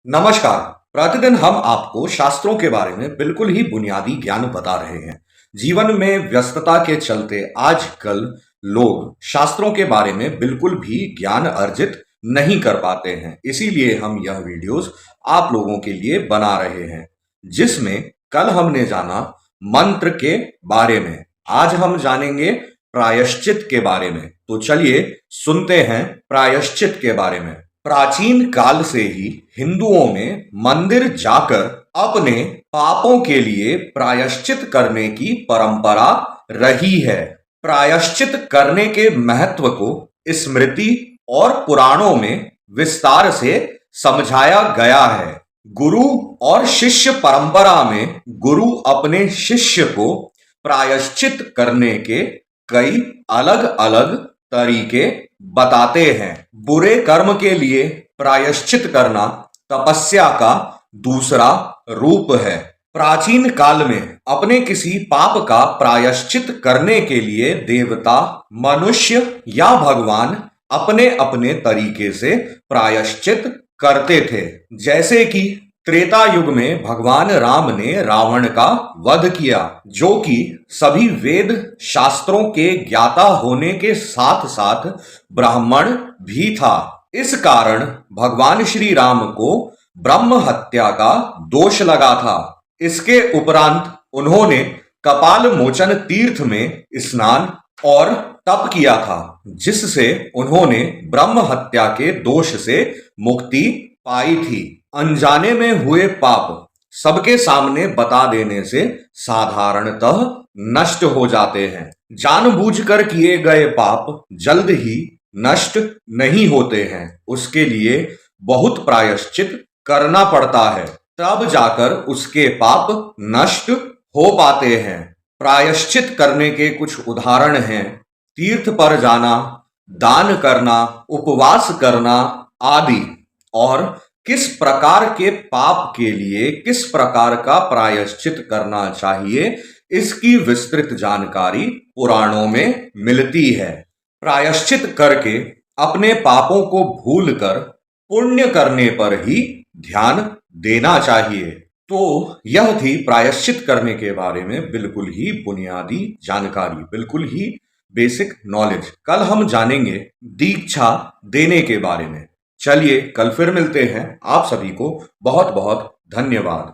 नमस्कार। प्रतिदिन हम आपको शास्त्रों के बारे में बिल्कुल ही बुनियादी ज्ञान बता रहे हैं। जीवन में व्यस्तता के चलते आजकल लोग शास्त्रों के बारे में बिल्कुल भी ज्ञान अर्जित नहीं कर पाते हैं। इसीलिए हम यह वीडियोस आप लोगों के लिए बना रहे हैं, जिसमें कल हमने जाना मंत्र के बारे में, आज हम जानेंगे प्रायश्चित के बारे में। तो चलिए सुनते हैं प्रायश्चित के बारे में। प्राचीन काल से ही हिंदुओं में मंदिर जाकर अपने पापों के लिए प्रायश्चित करने की परंपरा रही है। प्रायश्चित करने के महत्व को स्मृति और पुराणों में विस्तार से समझाया गया है। गुरु और शिष्य परंपरा में गुरु अपने शिष्य को प्रायश्चित करने के कई अलग अलग तरीके बताते हैं। बुरे कर्म के लिए प्रायश्चित करना तपस्या का दूसरा रूप है। प्राचीन काल में अपने किसी पाप का प्रायश्चित करने के लिए देवता, मनुष्य या भगवान अपने अपने तरीके से प्रायश्चित करते थे। जैसे कि त्रेता युग में भगवान राम ने रावण का वध किया, जो कि सभी वेद शास्त्रों के ज्ञाता होने के साथ साथ ब्राह्मण भी था। इस कारण भगवान श्री राम को ब्रह्म हत्या का दोष लगा था। इसके उपरांत उन्होंने कपाल मोचन तीर्थ में स्नान और तप किया था, जिससे उन्होंने ब्रह्म हत्या के दोष से मुक्ति पाई थी। अनजाने में हुए पाप सबके सामने बता देने से साधारणतः नष्ट हो जाते हैं। जानबूझकर किए गए पाप जल्द ही नष्ट नहीं होते हैं, उसके लिए बहुत प्रायश्चित करना पड़ता है, तब जाकर उसके पाप नष्ट हो पाते हैं। प्रायश्चित करने के कुछ उदाहरण हैं: तीर्थ पर जाना, दान करना, उपवास करना आदि। और किस प्रकार के पाप के लिए किस प्रकार का प्रायश्चित करना चाहिए, इसकी विस्तृत जानकारी पुराणों में मिलती है। प्रायश्चित करके अपने पापों को भूलकर पुण्य करने पर ही ध्यान देना चाहिए। तो यह थी प्रायश्चित करने के बारे में बिल्कुल ही बुनियादी जानकारी, बिल्कुल ही बेसिक नॉलेज। कल हम जानेंगे दीक्षा देने के बारे में। चलिए कल फिर मिलते हैं। आप सभी को बहुत बहुत धन्यवाद।